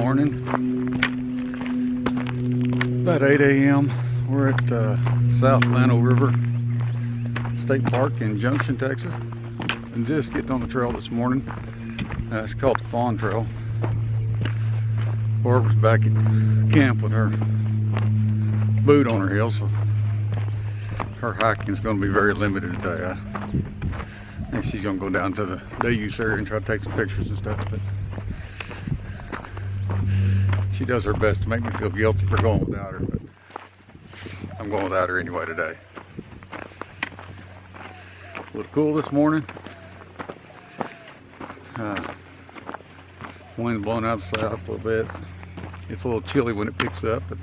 morning. About 8 a.m. We're at South Llano River State Park in Junction, Texas. And just getting on the trail this morning. It's called the Fawn Trail. Barbara's back at camp with her boot on her heel, so her hiking is going to be very limited today. I think she's going to go down to the day use area and try to take some pictures and stuff. But she does her best to make me feel guilty for going without her, but I'm going without her anyway today. A little cool this morning. Wind blowing out the south a little bit. It's a little chilly when it picks up, but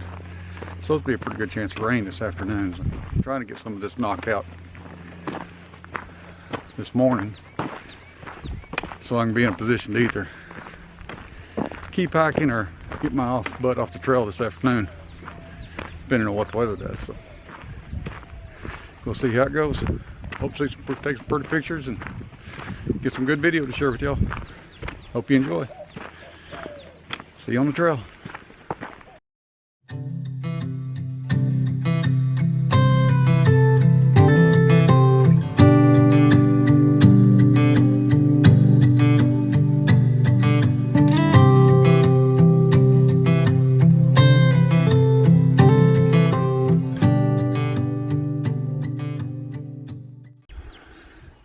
it's supposed to be a pretty good chance of rain this afternoon. So I'm trying to get some of this knocked out this morning so I can be in a position to either keep hiking or get my butt off the trail this afternoon, depending on what the weather does. So we'll see how it goes. Hope to take some pretty pictures and get some good video to share with y'all. Hope you enjoy. See you on the trail.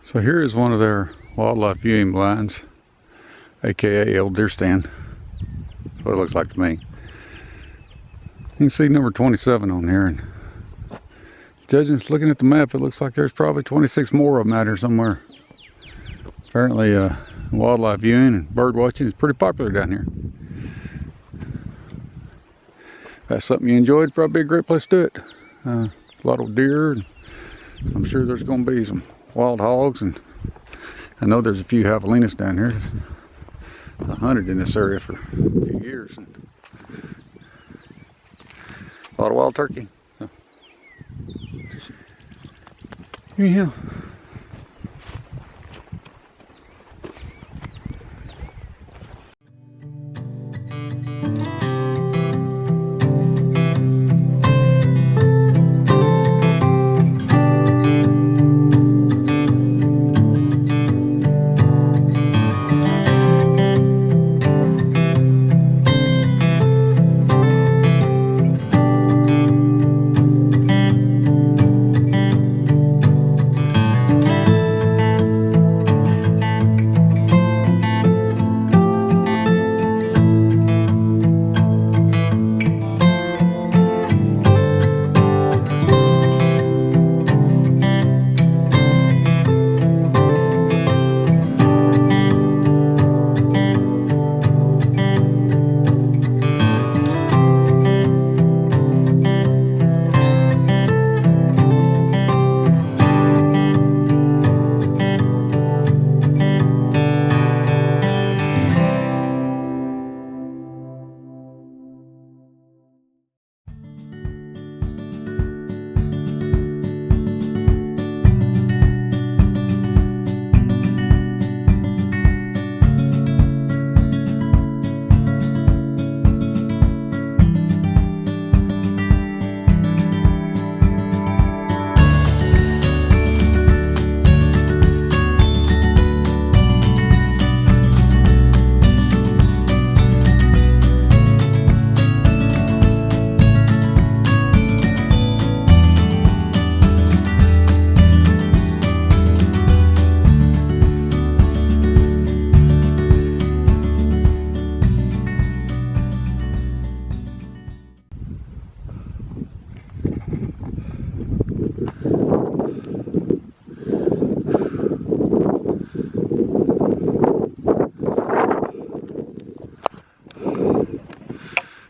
So here is one of their wildlife viewing blinds, aka old deer stand. That's what it looks like to me. You can see number 27 on here, and judging, looking at the map, it looks like there's probably 26 more of them out here somewhere. Apparently wildlife viewing and bird watching is pretty popular down here. If that's something you enjoyed, probably a great place to do it. A lot of deer, and I'm sure there's going to be some wild hogs, and I know there's a few javelinas down here. I hunted in this area for a few years, and a lot of wild turkey. So, anyhow,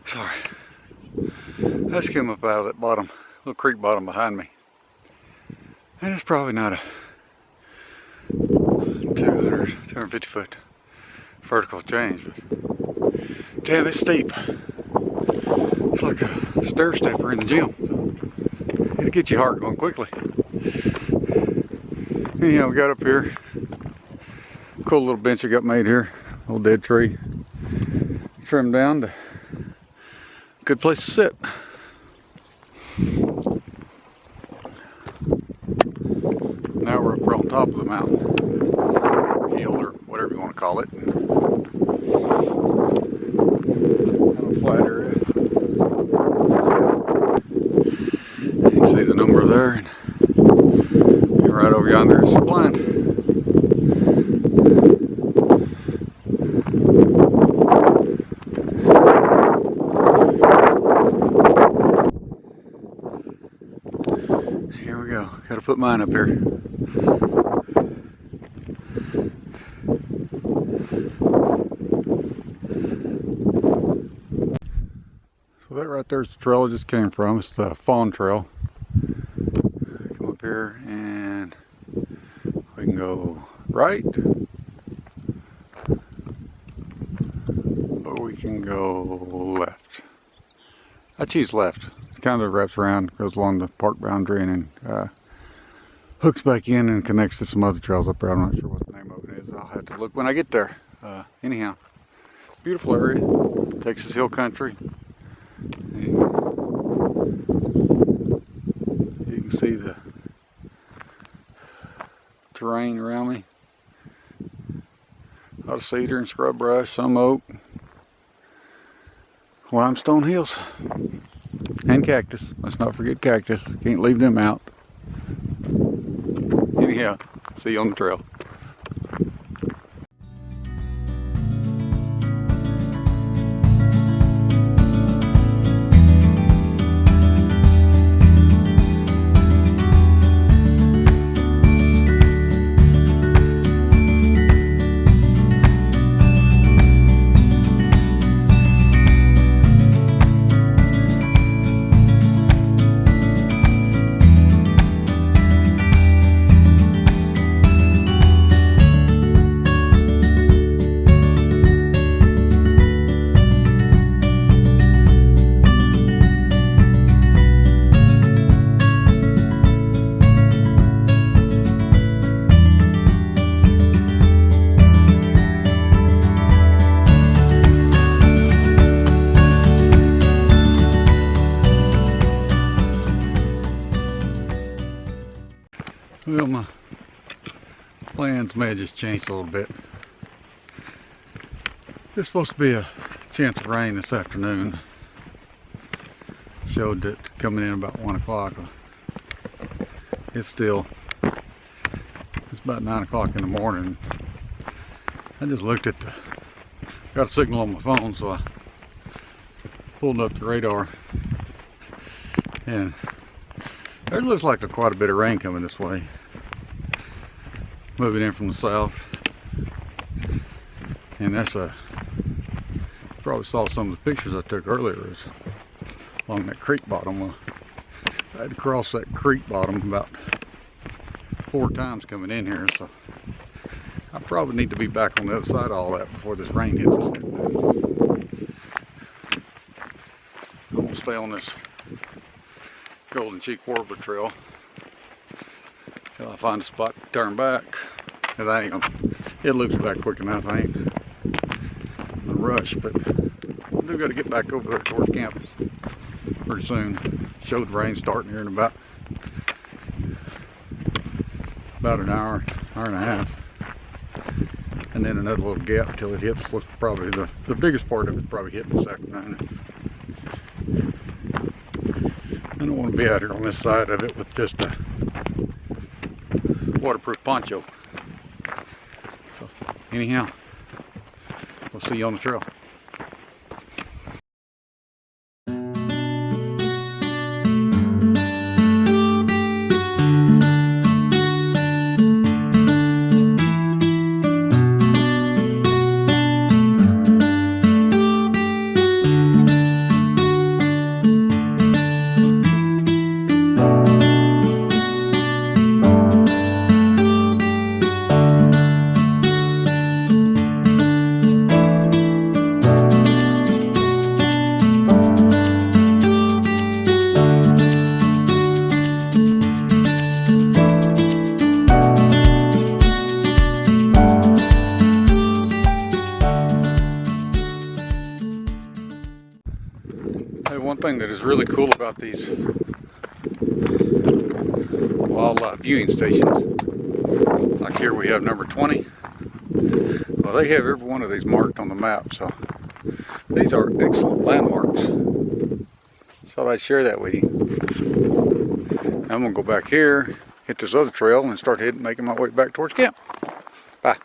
sorry. I just came up out of that bottom, little creek bottom behind me. And it's probably not a 250 foot vertical change, but damn, it's steep. It's like a stair stepper in the gym. It'll get your heart going quickly. Anyhow, we got up here. Cool little bench I got made here. Old dead tree. trimmed down to good place to sit. Now we're up on top of the mountain, or hill, or whatever you want to call it. Kind of flat area. You can see the number there, and right over yonder is the blind. Here we go. Got to put mine up here. So that right there's the trail I just came from. It's the Fawn Trail. Come up here and we can go right, or we can go left. I choose left. It kind of wraps around, goes along the park boundary, and then hooks back in and connects to some other trails up there. I'm not sure what the name of it is. I'll have to look when I get there. Anyhow, beautiful area, Texas Hill Country. And you can see the terrain around me. A lot of cedar and scrub brush, some oak, limestone hills, and cactus. Let's not forget cactus. Can't leave them out. Anyhow, see you on the trail. Well, my plans may have just changed a little bit. There's supposed to be a chance of rain this afternoon. Showed that coming in about 1 o'clock. It's about 9 o'clock in the morning. I just looked at got a signal on my phone, so I pulled up the radar, and there looks like there's quite a bit of rain coming this way, moving in from the south. And that's probably saw some of the pictures I took earlier along that creek bottom. I had to cross that creek bottom about 4 times coming in here, so I probably need to be back on the other side of all that before this rain hits us. I'm going to stay on this Golden Cheek Warbler Trail until I find a spot to turn back. Cause I ain't gonna, it loops back quick enough. I ain't in a rush, but I do got to get back over there towards camp pretty soon. Showed rain starting here in about an hour and a half, and then another little gap till it hits. Probably the biggest part of it's probably hitting this afternoon. I don't want to be out here on this side of it with just a waterproof poncho. So anyhow, we'll see you on the trail. Hey, one thing that is really cool about these wildlife viewing stations, like here we have number 20. Well, they have every one of these marked on the map, so these are excellent landmarks. So I'd share that with you. I'm gonna go back here, hit this other trail, and start making my way back towards camp. Bye.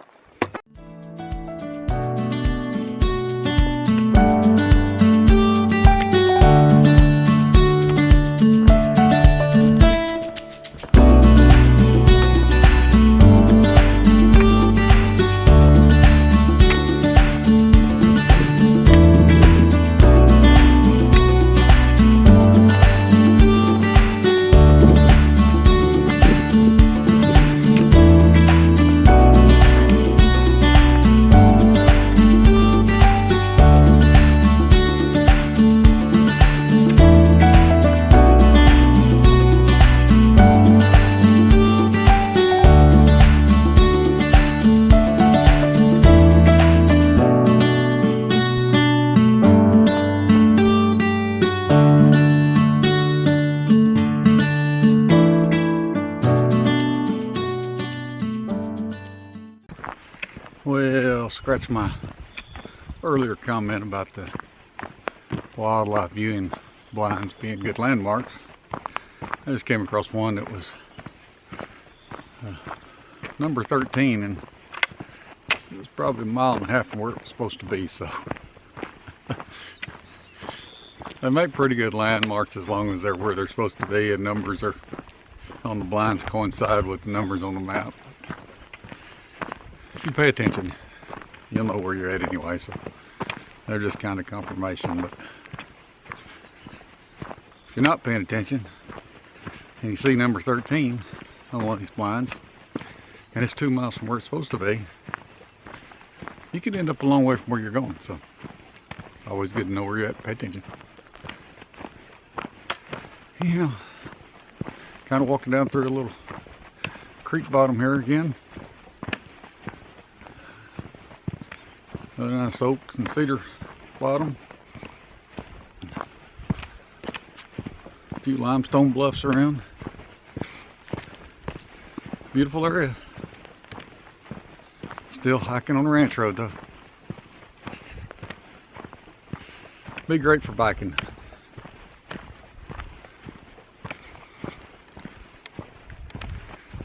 Well, scratch my earlier comment about the wildlife viewing blinds being good landmarks. I just came across one that was number 13, and it was probably a mile and a half from where it was supposed to be, so they make pretty good landmarks as long as they're where they're supposed to be and numbers are on the blinds coincide with the numbers on the map. If you pay attention, you'll know where you're at anyway, so they're just kind of confirmation. But if you're not paying attention and you see number 13 on one of these blinds and it's 2 miles from where it's supposed to be, you could end up a long way from where you're going. So always good to know where you're at. Pay attention. Yeah, kind of walking down through a little creek bottom here again. Another nice oak and cedar bottom. A few limestone bluffs around. Beautiful area. Still hiking on the ranch road though. Be great for biking.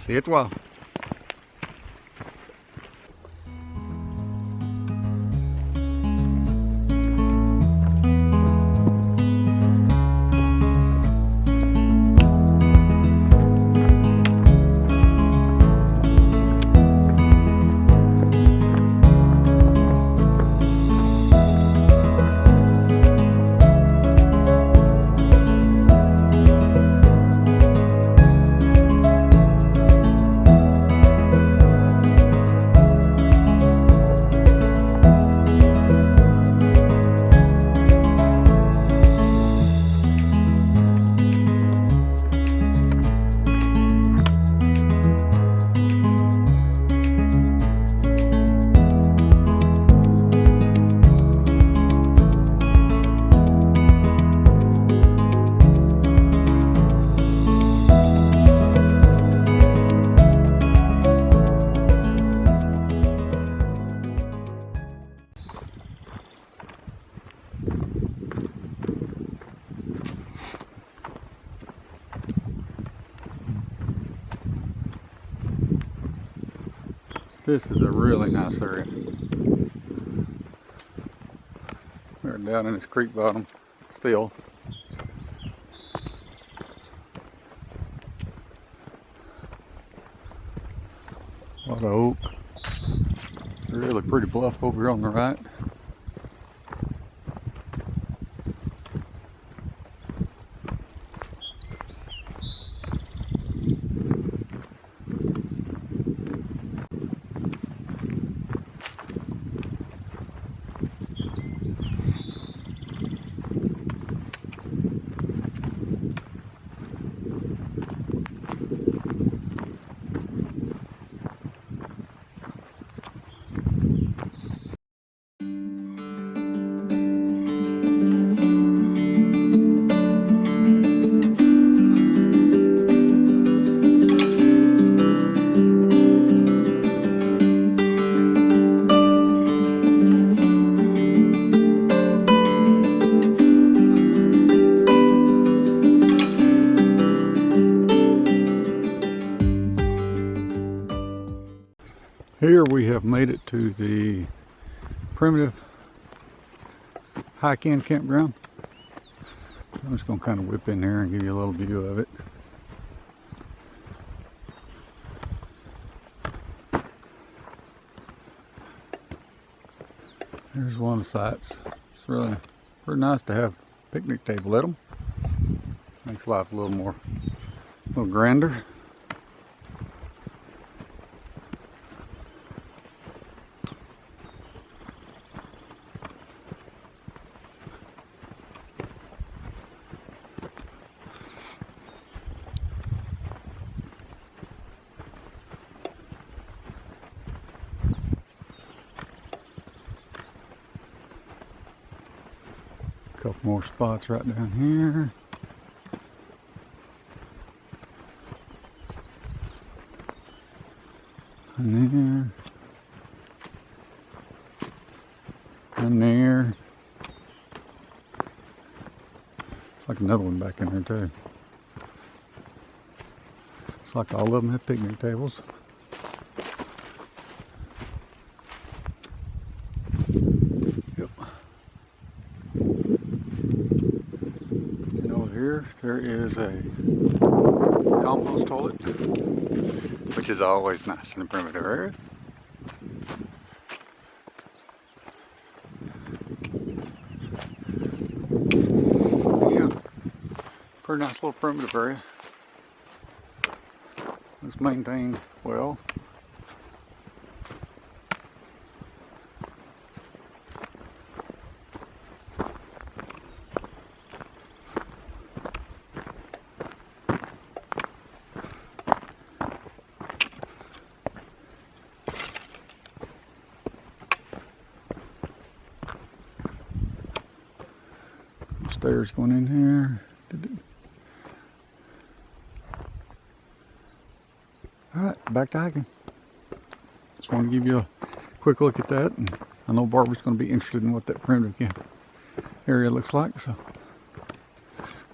See you at a while. This is a really nice area. We're down in this creek bottom still. A lot of oak. Really pretty bluff over here on the right. Here we have made it to the primitive hike-in campground. So I'm just going to kind of whip in there and give you a little view of it. Here's one of the sites. It's really pretty nice to have a picnic table at them. Makes life a little grander. Couple more spots right down here. And there. And there. It's like another one back in there too. It's like all of them have picnic tables. Yep. And over here there is a compost toilet, which is always nice in the primitive area. Yeah, pretty nice little primitive area. It's maintained well. Stairs going in here. Alright, back to hiking. Just want to give you a quick look at that, and I know Barbara's going to be interested in what that primitive camp area looks like, so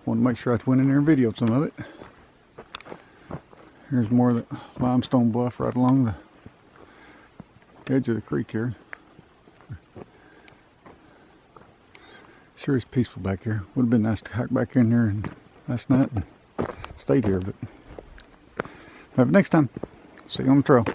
want to make sure I went in there and videoed some of it. Here's more of the limestone bluff right along the edge of the creek here. Sure is peaceful back here. Would have been nice to hike back in here last night and stayed here, but maybe next time. See you on the trail.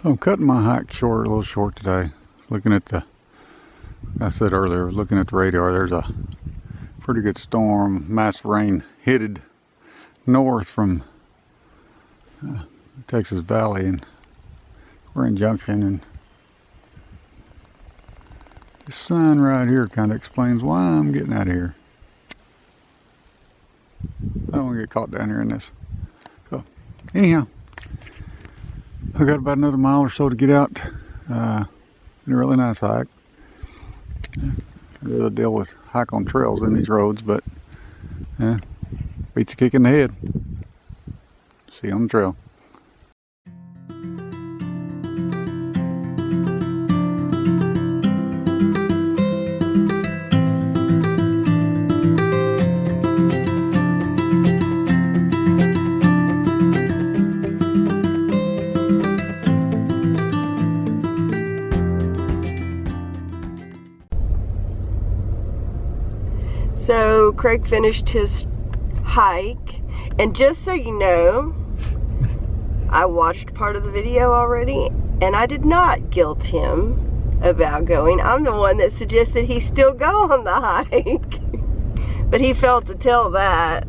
So I'm cutting my hike short, a little short today. Looking at the, like I said earlier, looking at the radar, there's a pretty good storm, massive rain headed north from Texas Valley, and we're in Junction, and the sun right here kind of explains why I'm getting out of here. I don't want to get caught down here in this. So anyhow, I got about another mile or so to get out. Been a really nice hike. I really deal with hike on trails in these roads, but beats a kick in the head. See you on the trail. So Craig finished his hike, and just so you know, I watched part of the video already, and I did not guilt him about going. I'm the one that suggested he still go on the hike. But he failed to tell that,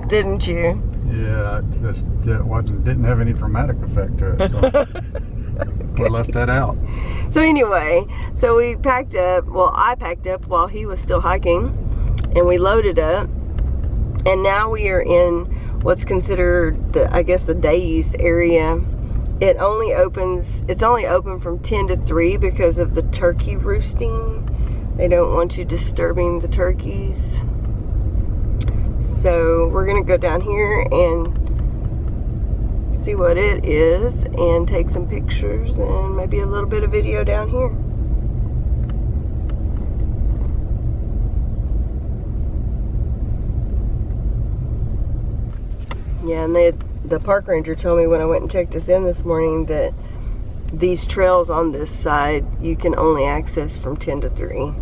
didn't you? Yeah, it just didn't have any dramatic effect to it, so we left that out. So anyway, so we packed up, well, I packed up while he was still hiking, and we loaded up, and now we are in what's considered I guess the day use area. It's only open from 10 to 3 because of the turkey roosting. They don't want you disturbing the turkeys. So we're gonna go down here and see what it is and take some pictures and maybe a little bit of video down here. Yeah, and the park ranger told me when I went and checked us in this morning that these trails on this side you can only access from 10 to 3. Oh.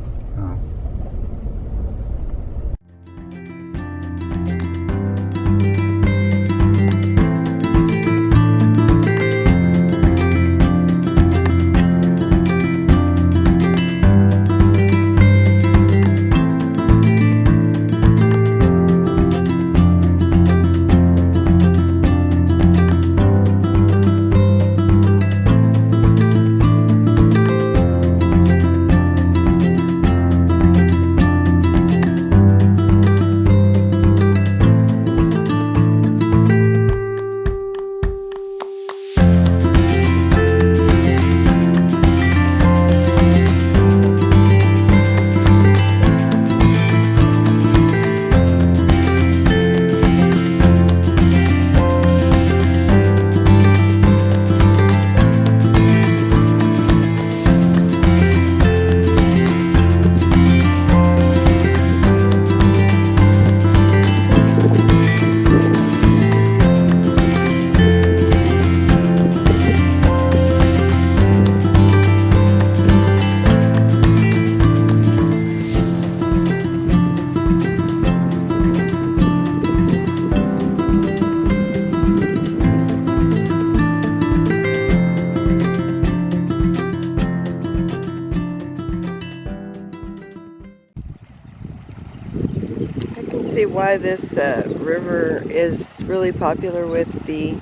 See why this river is really popular with the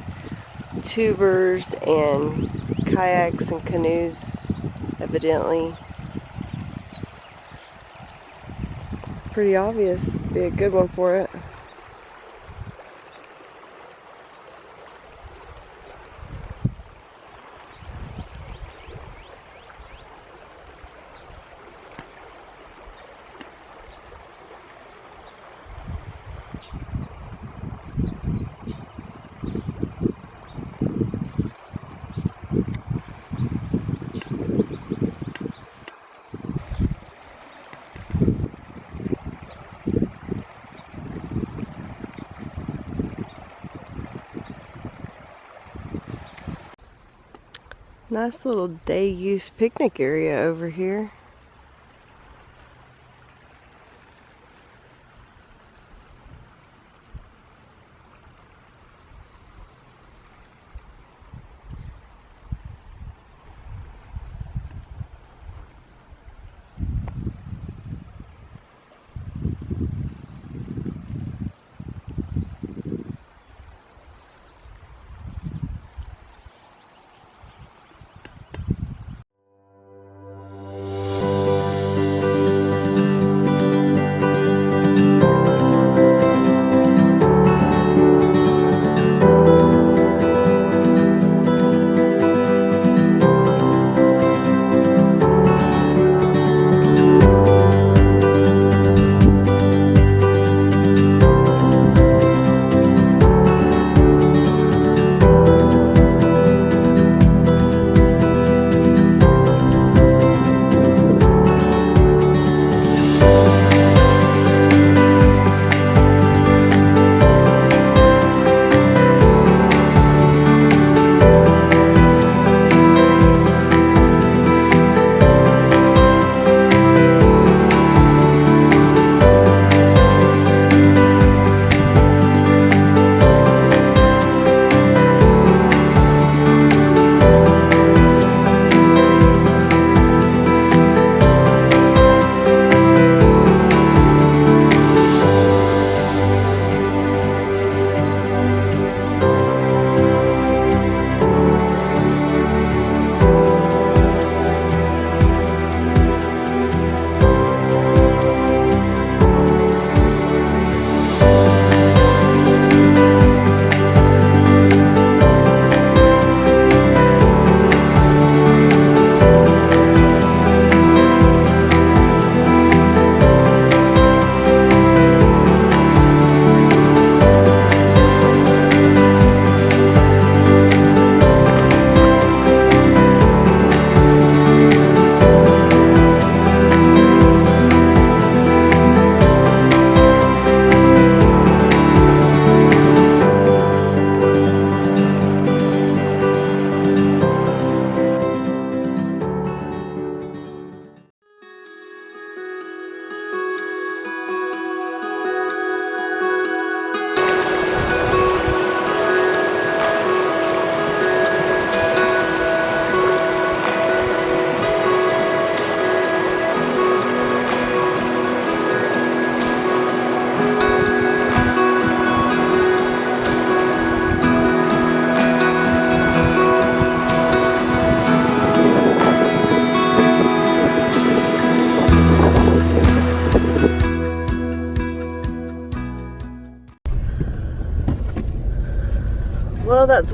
tubers and kayaks and canoes, evidently. Pretty obvious. Be a good one for it. Nice little day use picnic area over here.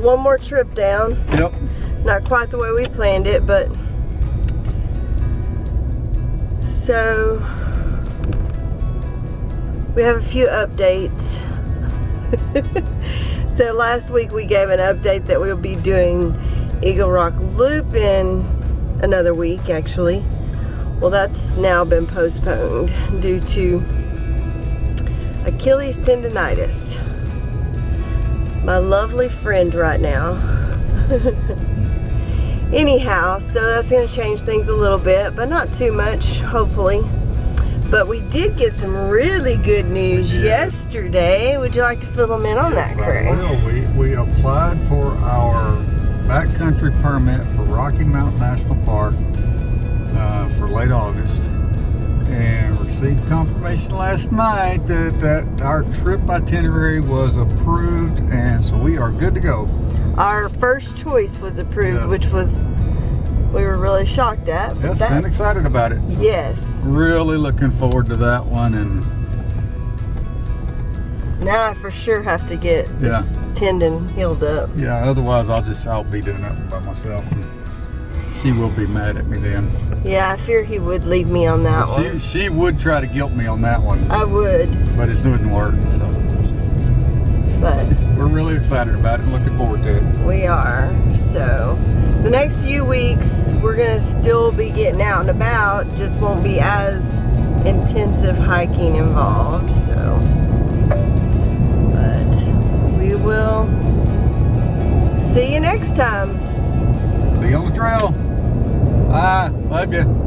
one more trip down. Yep. Not quite the way we planned it, but so we have a few updates. So last week we gave an update that we'll be doing Eagle Rock Loop in another week, actually. Well, that's now been postponed due to Achilles tendonitis. My lovely friend right now. Anyhow, so that's going to change things a little bit, but not too much, hopefully. But we did get some really good news yesterday. Would you like to fill them in on that, Craig? We applied for our backcountry permit for Rocky Mountain National Park for late August, and received confirmation last night that our trip itinerary was approved, and so we are good to go. Our first choice was approved, Yes. which was, we were really shocked at. Yes, and excited about it. So yes. really looking forward to that one, and Now I for sure have to get this tendon healed up. yeah, otherwise I'll be doing that by myself, and she will be mad at me then. Yeah, I fear he would leave me on that one. She would try to guilt me on that one, I would, but it wouldn't work. So but we're really excited about it and looking forward to it. we are. So the next few weeks we're gonna still be getting out and about, just won't be as intensive hiking involved. So, but we will see you next time. See you on the trail. Bye. Love you.